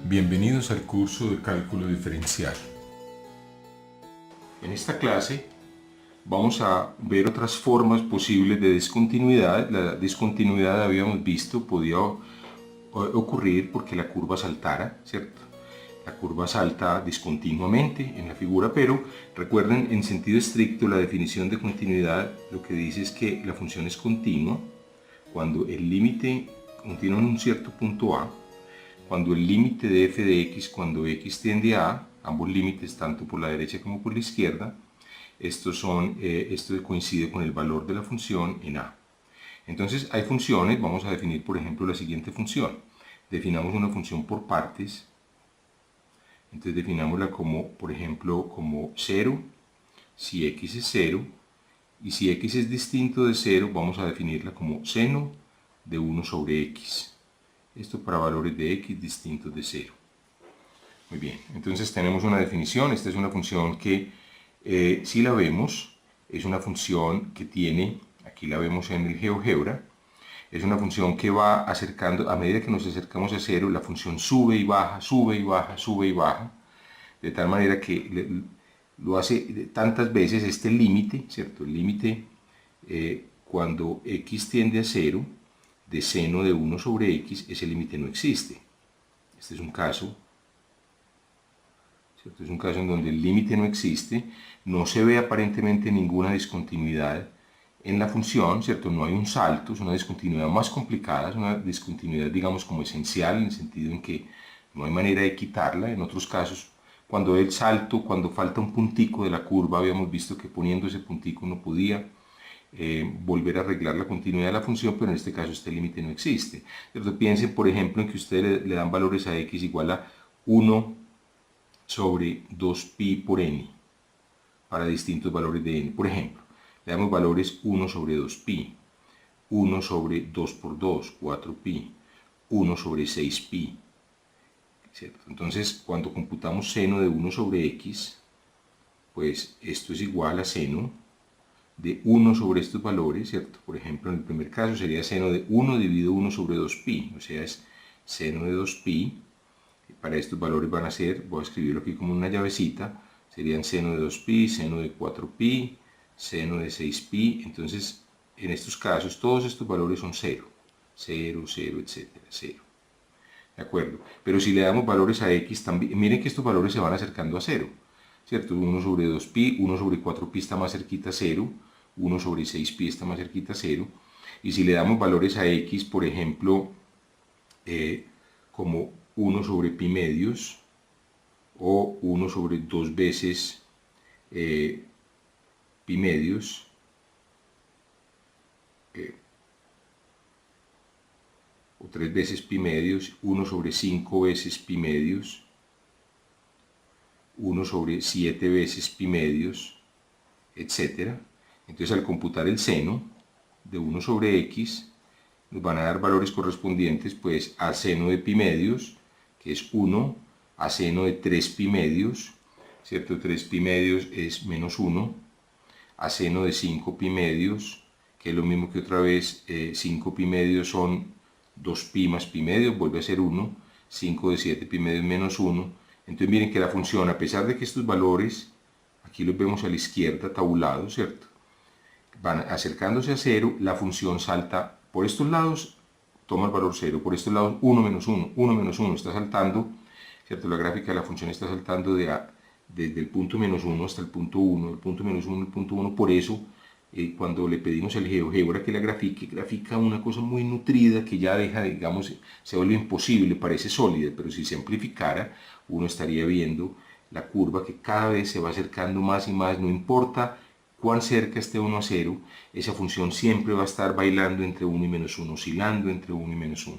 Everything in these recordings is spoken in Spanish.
Bienvenidos al curso de cálculo diferencial. En esta clase vamos a ver otras formas posibles de discontinuidad. La discontinuidad, habíamos visto, podía ocurrir porque la curva saltara, ¿cierto? La curva salta discontinuamente en la figura, pero recuerden, en sentido estricto, la definición de continuidad lo que dice es que la función es continua cuando el límite continúa en un cierto punto A, cuando el límite de f de x, cuando x tiende a A, ambos límites tanto por la derecha como por la izquierda, esto coincide con el valor de la función en A. Entonces hay funciones, vamos a definir por ejemplo la siguiente función. Definamos una función por partes, entonces definámosla como, por ejemplo, como 0, si x es 0, y si x es distinto de 0, vamos a definirla como seno de 1 sobre x. Esto para valores de x distintos de 0. Muy bien, entonces tenemos una definición. Esta es una función que, si la vemos, es una función que tiene, aquí la vemos en el GeoGebra, es una función que va acercando, a medida que nos acercamos a 0, la función sube y baja, sube y baja, sube y baja, de tal manera que lo hace tantas veces este límite, ¿cierto? El límite, cuando x tiende a 0, de seno de 1 sobre x, ese límite no existe. Este es un caso, ¿cierto? Es un caso en donde el límite no existe, no se ve aparentemente ninguna discontinuidad en la función, ¿cierto? No hay un salto, es una discontinuidad más complicada, es una discontinuidad, digamos, como esencial, en el sentido en que no hay manera de quitarla. En otros casos, cuando el salto, cuando falta un puntico de la curva, habíamos visto que poniendo ese puntico uno podía volver a arreglar la continuidad de la función, pero en este caso este límite no existe, ¿cierto? Piensen, por ejemplo, en que ustedes le dan valores a x igual a 1 sobre 2pi por n para distintos valores de n. Por ejemplo, le damos valores 1 sobre 2pi, 1 sobre 2 por 2, 4pi, 1 sobre 6pi, ¿cierto? Entonces, cuando computamos seno de 1 sobre x, pues esto es igual a seno de 1 sobre estos valores, ¿cierto? Por ejemplo, en el primer caso sería seno de 1 dividido 1 sobre 2pi, o sea, es seno de 2pi. Para estos valores van a ser, voy a escribirlo aquí como una llavecita, serían seno de 2pi, seno de 4pi, seno de 6pi. Entonces, en estos casos, todos estos valores son 0, 0, 0, etcétera, 0. ¿De acuerdo? Pero si le damos valores a x, también, miren que estos valores se van acercando a 0, ¿cierto? 1 sobre 2pi, 1 sobre 4pi está más cerquita a 0, 1 sobre 6pi está más cerquita a 0, y si le damos valores a x, por ejemplo, como 1 sobre pi medios, o 1 sobre 2 veces pi medios, o 3 veces pi medios, 1 sobre 5 veces pi medios, 1 sobre 7 veces pi medios, etc. Entonces, al computar el seno de 1 sobre x, nos van a dar valores correspondientes pues a seno de pi medios, que es 1, a seno de 3 pi medios, ¿cierto? 3 pi medios es menos 1, a seno de 5 pi medios, que es lo mismo que otra vez, 5 pi medios son 2 pi más pi medios, vuelve a ser 1, 5 de 7 pi medios menos 1. Entonces miren que la función, a pesar de que estos valores, aquí los vemos a la izquierda tabulados, ¿cierto? Van acercándose a 0, la función salta por estos lados, toma el valor 0, por estos lados 1 menos 1, 1 menos 1, está saltando, ¿cierto? La gráfica de la función está saltando desde el punto menos 1 hasta el punto 1, el punto menos 1, el punto 1, por eso cuando le pedimos al GeoGebra que la grafica una cosa muy nutrida que ya deja, digamos, se vuelve imposible, parece sólida, pero si se amplificara, uno estaría viendo la curva que cada vez se va acercando más y más, no importa cuán cerca esté 1 a 0, esa función siempre va a estar bailando entre 1 y menos 1, oscilando entre 1 y menos 1.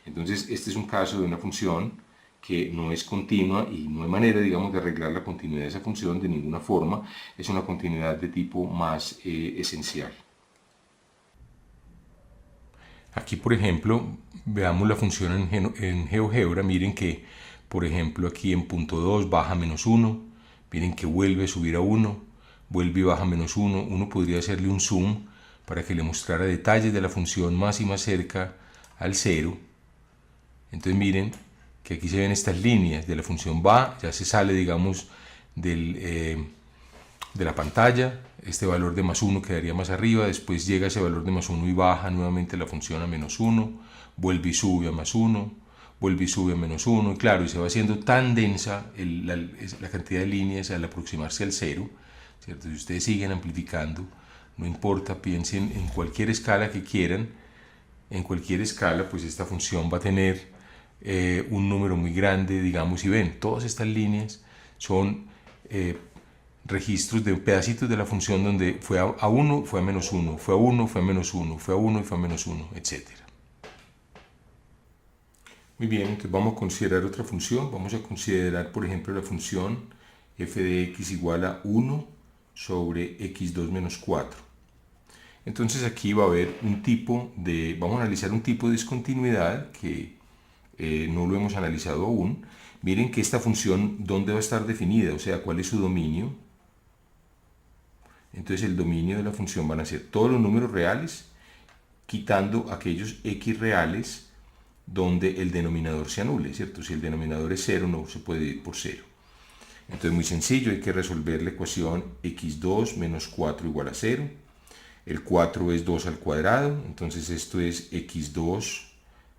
Entonces, este es un caso de una función que no es continua y no hay manera, digamos, de arreglar la continuidad de esa función de ninguna forma. Es una continuidad de tipo más esencial. Aquí, por ejemplo, veamos la función en GeoGebra. Miren que, por ejemplo, aquí en punto 2 baja menos 1. Miren que vuelve a subir a 1. Vuelve y baja menos 1. Uno podría hacerle un zoom para que le mostrara detalles de la función más y más cerca al 0. Entonces miren que aquí se ven estas líneas de la función va, ya se sale, digamos, de la pantalla, este valor de más 1 quedaría más arriba, después llega ese valor de más 1 y baja nuevamente la función a menos 1, vuelve y sube a más 1, vuelve y sube a menos 1, y claro, y se va haciendo tan densa la cantidad de líneas al aproximarse al 0, ¿cierto? Si ustedes siguen amplificando, no importa, piensen en cualquier escala que quieran, en cualquier escala, pues esta función va a tener un número muy grande, digamos, y ven, todas estas líneas son registros de pedacitos de la función donde fue a 1, fue a menos 1, fue a 1, fue a menos 1, fue a 1 y fue a menos 1, etc. Muy bien, entonces vamos a considerar otra función. Vamos a considerar, por ejemplo, la función f de x igual a 1 sobre x2 menos 4. Entonces aquí va a haber un tipo de, vamos a analizar un tipo de discontinuidad que no lo hemos analizado aún. Miren que esta función, ¿dónde va a estar definida? O sea, ¿cuál es su dominio? Entonces el dominio de la función van a ser todos los números reales, quitando aquellos x reales donde el denominador se anule, ¿cierto? Si el denominador es 0, no se puede dividir por 0. Entonces muy sencillo, hay que resolver la ecuación x2 menos 4 igual a 0. El 4 es 2 al cuadrado, entonces esto es x2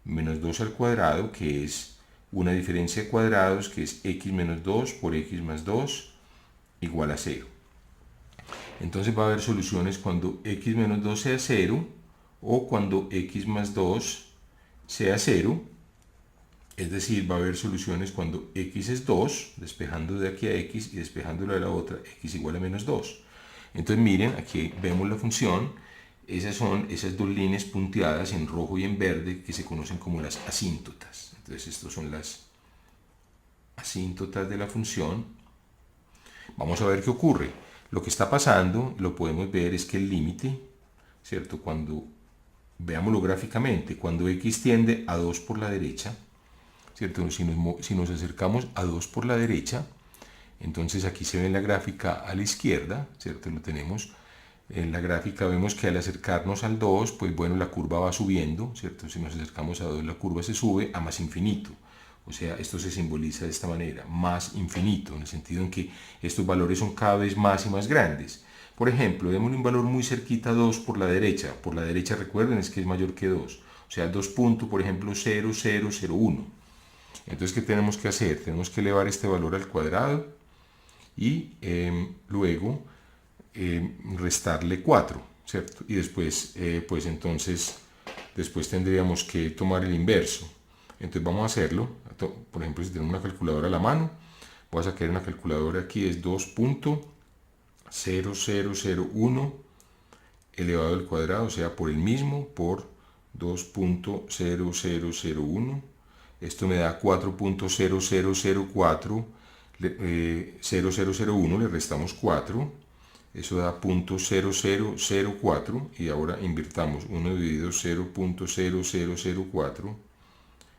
menos 2 al cuadrado, que es una diferencia de cuadrados, que es x menos 2 por x más 2 igual a 0. Entonces va a haber soluciones cuando x menos 2 sea 0 o cuando x más 2 sea 0. Es decir, va a haber soluciones cuando x es 2, despejando de aquí a x y despejándolo de la otra, x igual a menos 2. Entonces miren, aquí vemos la función. Esas son esas dos líneas punteadas en rojo y en verde que se conocen como las asíntotas. Entonces estas son las asíntotas de la función. Vamos a ver qué ocurre. Lo que está pasando, lo podemos ver, es que el límite, ¿cierto? Cuando, veámoslo gráficamente, cuando x tiende a 2 por la derecha, ¿cierto? Si nos acercamos a 2 por la derecha, entonces aquí se ve en la gráfica a la izquierda, ¿cierto? Lo tenemos en la gráfica, vemos que al acercarnos al 2, pues bueno, la curva va subiendo, ¿cierto? Si nos acercamos a 2, la curva se sube a más infinito. O sea, esto se simboliza de esta manera, más infinito, en el sentido en que estos valores son cada vez más y más grandes. Por ejemplo, démosle un valor muy cerquita a 2 por la derecha. Por la derecha, recuerden, es que es mayor que 2. O sea, 2 puntos, por ejemplo, 0, 0, 0, 1. Entonces, ¿qué tenemos que hacer? Tenemos que elevar este valor al cuadrado y luego restarle 4, ¿cierto? Y después, pues entonces, después tendríamos que tomar el inverso. Entonces vamos a hacerlo. Por ejemplo, si tenemos una calculadora a la mano, voy a sacar una calculadora aquí, es 2.0001 elevado al cuadrado, o sea, por el mismo, por 2.0001. Esto me da 4.0004, 0001, le restamos 4, eso da 0.0004, y ahora invirtamos 1 dividido 0.0004,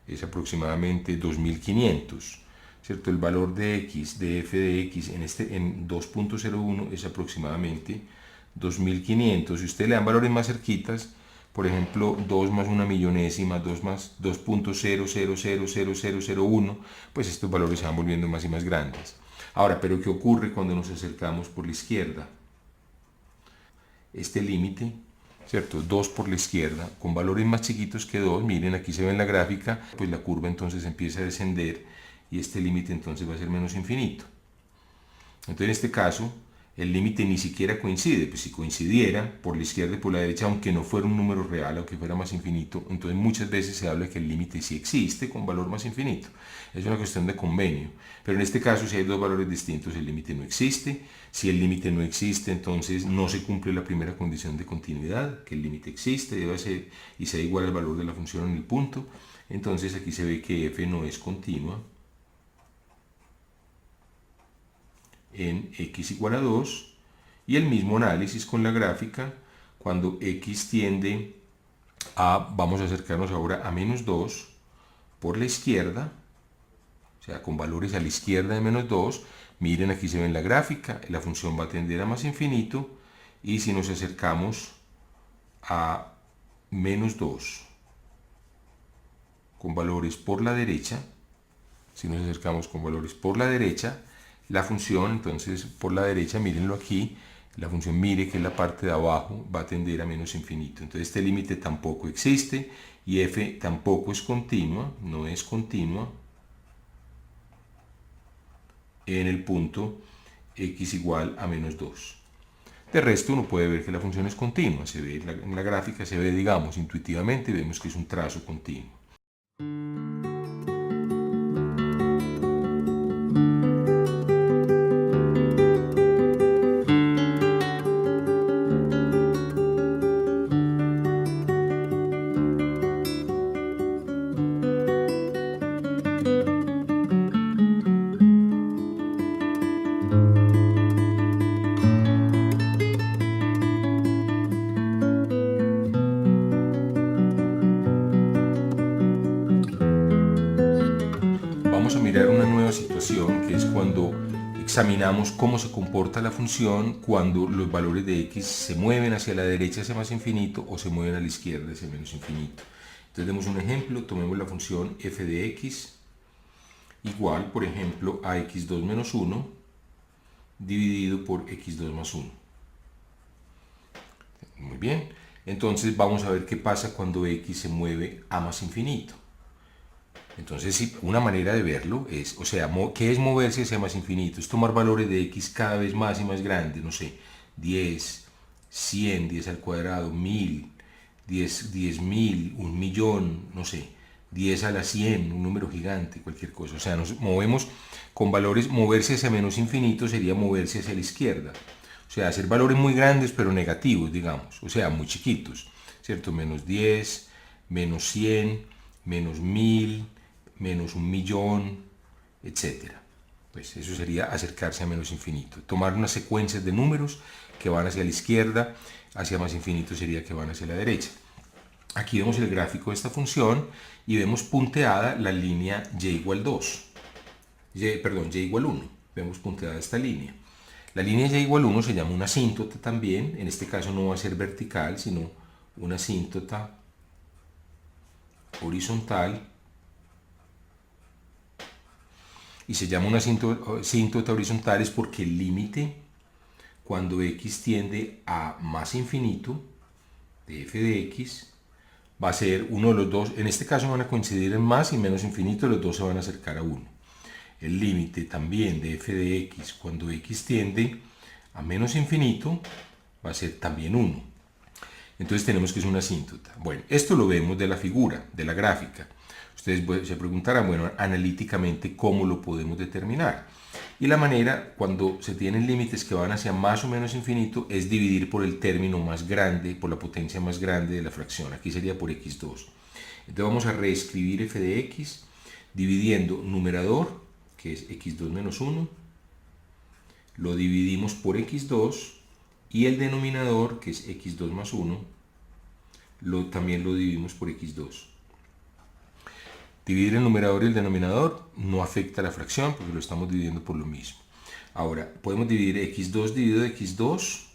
es aproximadamente 2500, ¿cierto? El valor de x, de f de x en 2.01 es aproximadamente 2500. Si ustedes le dan valores más cerquitas, por ejemplo, 2 más una millonésima, 2 más 2.000001, pues estos valores se van volviendo más y más grandes. Ahora, ¿pero qué ocurre cuando nos acercamos por la izquierda? Este límite, ¿cierto? 2 por la izquierda, con valores más chiquitos que 2, miren, aquí se ve en la gráfica, pues la curva entonces empieza a descender y este límite entonces va a ser menos infinito. Entonces en este caso, el límite ni siquiera coincide, pues si coincidiera por la izquierda y por la derecha, aunque no fuera un número real, aunque fuera más infinito, entonces muchas veces se habla de que el límite sí existe con valor más infinito. Es una cuestión de convenio, pero en este caso si hay dos valores distintos el límite no existe. Si el límite no existe, entonces no se cumple la primera condición de continuidad, que el límite existe, debe ser y sea igual al valor de la función en el punto. Entonces aquí se ve que f no es continua en x igual a 2, y el mismo análisis con la gráfica cuando x tiende a, vamos a acercarnos ahora a menos 2 por la izquierda, o sea, con valores a la izquierda de menos 2, miren aquí se ve en la gráfica, la función va a tender a más infinito, y si nos acercamos a menos 2 con valores por la derecha, si nos acercamos con valores por la derecha, la función, entonces por la derecha, mírenlo aquí, la función mire que es la parte de abajo, va a tender a menos infinito. Entonces este límite tampoco existe y f tampoco es continua, no es continua en el punto x igual a menos 2. De resto uno puede ver que la función es continua, se ve en la gráfica, se ve, digamos, intuitivamente, vemos que es un trazo continuo. Vamos a mirar una nueva situación que es cuando examinamos cómo se comporta la función cuando los valores de x se mueven hacia la derecha hacia más infinito o se mueven a la izquierda hacia menos infinito. Entonces demos un ejemplo, tomemos la función f de x igual, por ejemplo, a x2 menos 1 dividido por x2 más 1. Muy bien, entonces vamos a ver qué pasa cuando x se mueve a más infinito. Entonces, sí, una manera de verlo es, o sea, ¿qué es moverse hacia más infinito? Es tomar valores de x cada vez más y más grandes, no sé, 10, 100, 10 al cuadrado, 1000, 10.000, 1.000.000, no sé, 10 a la 100, un número gigante, cualquier cosa. O sea, nos movemos con valores, moverse hacia menos infinito sería moverse hacia la izquierda. O sea, hacer valores muy grandes pero negativos, digamos, o sea, muy chiquitos, ¿cierto? Menos 10, menos 100, menos 1000, menos 1.000.000, etc. Pues eso sería acercarse a menos infinito. Tomar unas secuencias de números que van hacia la izquierda, hacia más infinito sería que van hacia la derecha. Aquí vemos el gráfico de esta función y vemos punteada la línea y igual 2. Y igual 1. Vemos punteada esta línea. La línea y igual 1 se llama una asíntota también. En este caso no va a ser vertical, sino una asíntota horizontal. Y se llama una asíntota horizontal es porque el límite, cuando x tiende a más infinito, de f de x, va a ser uno de los dos, en este caso van a coincidir en más y menos infinito, los dos se van a acercar a 1. El límite también de f de x, cuando x tiende a menos infinito, va a ser también 1. Entonces tenemos que es una asíntota. Bueno, esto lo vemos de la figura, de la gráfica. Ustedes se preguntarán, bueno, analíticamente, ¿cómo lo podemos determinar? Y la manera, cuando se tienen límites que van hacia más o menos infinito, es dividir por el término más grande, por la potencia más grande de la fracción. Aquí sería por x2. Entonces vamos a reescribir f de x, dividiendo numerador, que es x2 menos 1, lo dividimos por x2, y el denominador, que es x2 más 1, también lo dividimos por x2. Dividir el numerador y el denominador no afecta a la fracción porque lo estamos dividiendo por lo mismo. Ahora, podemos dividir x2 dividido x2,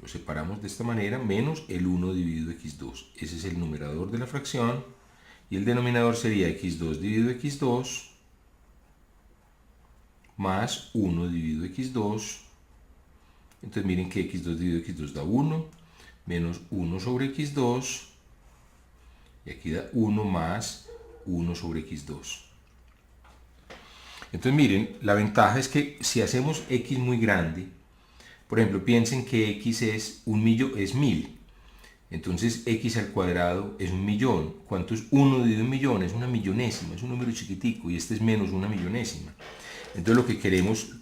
lo separamos de esta manera, menos el 1 dividido x2. Ese es el numerador de la fracción. Y el denominador sería x2 dividido x2 más 1 dividido x2. Entonces miren que x2 dividido x2 da 1, menos 1 sobre x2, y aquí da 1 más 1 sobre x2. Entonces miren, la ventaja es que si hacemos x muy grande, por ejemplo, piensen que x es 1000. Entonces x al cuadrado es 1.000.000. ¿Cuánto es 1 dividido 1.000.000? Es una millonésima, es un número chiquitico, y este es menos una millonésima. Entonces lo que queremos,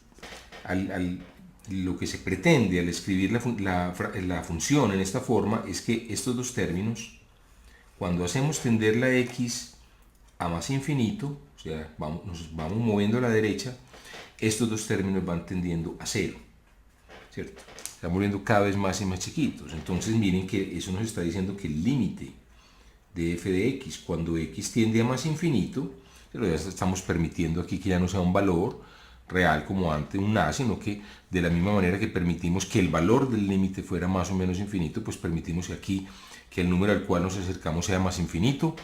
lo que se pretende al escribir la función en esta forma es que estos dos términos, cuando hacemos tender la x a más infinito, o sea, nos vamos moviendo a la derecha, estos dos términos van tendiendo a 0, ¿cierto? Están volviendo cada vez más y más chiquitos. Entonces miren que eso nos está diciendo que el límite de f de x, cuando x tiende a más infinito, pero ya estamos permitiendo aquí que ya no sea un valor real como antes un a, sino que de la misma manera que permitimos que el valor del límite fuera más o menos infinito, pues permitimos aquí que el número al cual nos acercamos sea más infinito,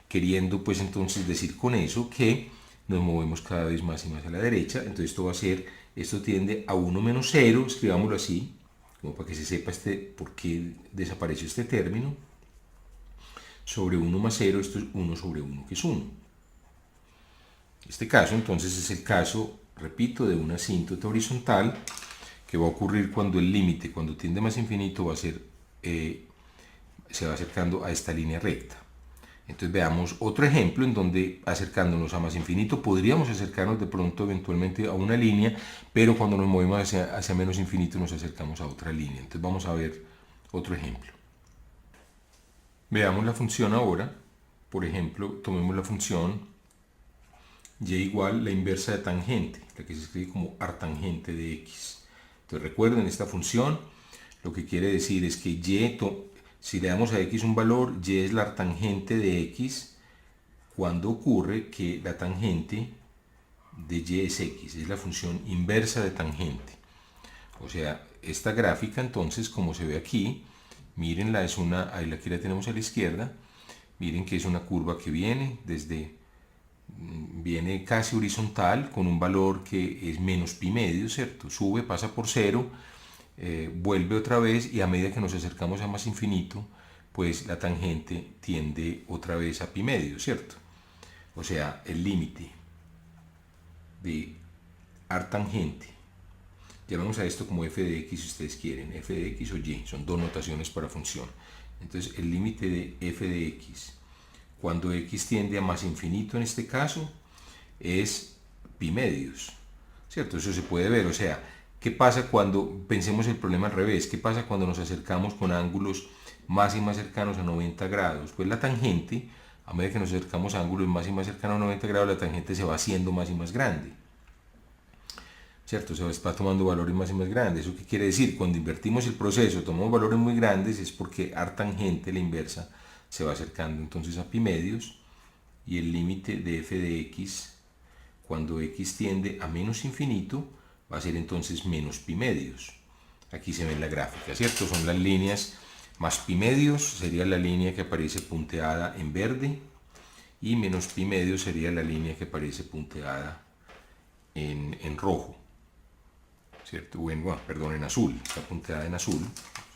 queriendo pues entonces decir con eso que nos movemos cada vez más y más a la derecha. Entonces esto va a ser, esto tiende a 1 menos 0, escribámoslo así, como para que se sepa por qué desapareció este término, sobre 1 más 0, esto es 1 sobre 1, que es 1. Este caso entonces es el caso, repito, de una asíntota horizontal, que va a ocurrir cuando el límite, cuando tiende más infinito, va a ser, se va acercando a esta línea recta. Entonces veamos otro ejemplo en donde acercándonos a más infinito podríamos acercarnos de pronto eventualmente a una línea, pero cuando nos movemos hacia menos infinito nos acercamos a otra línea. Entonces vamos a ver otro ejemplo. Veamos la función ahora. Por ejemplo, tomemos la función y igual la inversa de tangente, la que se escribe como artangente de x. Entonces recuerden, esta función lo que quiere decir es que y, si le damos a x un valor, y es la artangente de x cuando ocurre que la tangente de y es x, es la función inversa de tangente. O sea, esta gráfica entonces, como se ve aquí, mírenla, es una, ahí aquí la tenemos a la izquierda, miren que es una curva que viene viene casi horizontal con un valor que es menos pi medio, ¿cierto? Sube, pasa por 0, vuelve otra vez y a medida que nos acercamos a más infinito, pues la tangente tiende otra vez a pi medio, ¿cierto? O sea, el límite de artangente, llamamos a esto como f de x si ustedes quieren, f de x o y, son dos notaciones para función. Entonces el límite de f de x cuando x tiende a más infinito en este caso es pi medios, ¿cierto? Eso se puede ver, o sea, ¿qué pasa cuando, pensemos el problema al revés, qué pasa cuando nos acercamos con ángulos más y más cercanos a 90 grados? Pues la tangente, a medida que nos acercamos a ángulos más y más cercanos a 90 grados, la tangente se va haciendo más y más grande, ¿cierto? Se va tomando valores más y más grandes. ¿Eso qué quiere decir? Cuando invertimos el proceso, tomamos valores muy grandes, es porque artangente, la inversa, se va acercando entonces a pi medios, y el límite de f de x cuando x tiende a menos infinito va a ser entonces menos pi medios. Aquí se ve en la gráfica, ¿cierto? Son las líneas más pi medios, sería la línea que aparece punteada en verde, y menos pi medios sería la línea que aparece punteada en rojo, ¿cierto? Bueno, perdón, en azul, está punteada en azul,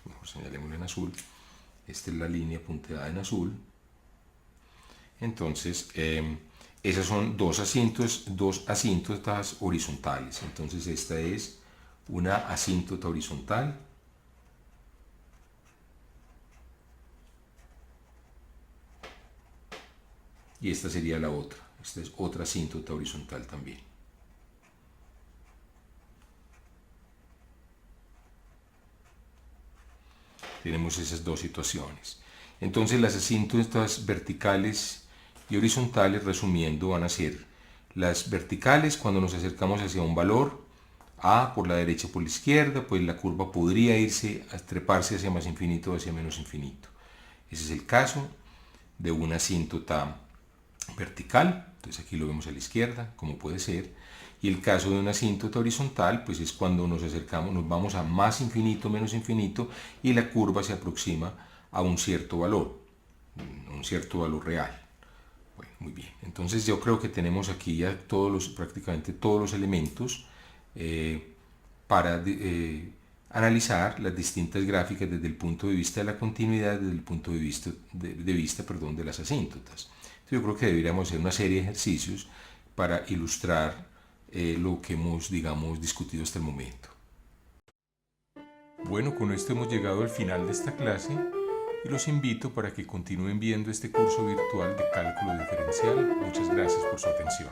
mejor señalémoslo en azul. Esta es la línea punteada en azul. Entonces, esas son dos asíntotas horizontales. Entonces, esta es una asíntota horizontal. Y esta sería la otra. Esta es otra asíntota horizontal también. Tenemos esas dos situaciones. Entonces las asíntotas verticales y horizontales, resumiendo, van a ser las verticales cuando nos acercamos hacia un valor, a por la derecha o por la izquierda, pues la curva podría irse a treparse hacia más infinito o hacia menos infinito. Ese es el caso de una asíntota vertical, entonces aquí lo vemos a la izquierda, como puede ser. Y el caso de una asíntota horizontal, pues es cuando nos acercamos, nos vamos a más infinito, menos infinito, y la curva se aproxima a un cierto valor real. Bueno, muy bien. Entonces yo creo que tenemos aquí ya prácticamente todos los elementos para analizar las distintas gráficas desde el punto de vista de la continuidad, desde el punto de vista de las asíntotas. Entonces yo creo que deberíamos hacer una serie de ejercicios para ilustrar lo que hemos, digamos, discutido hasta el momento. Bueno, con esto hemos llegado al final de esta clase y los invito para que continúen viendo este curso virtual de cálculo diferencial. Muchas gracias por su atención.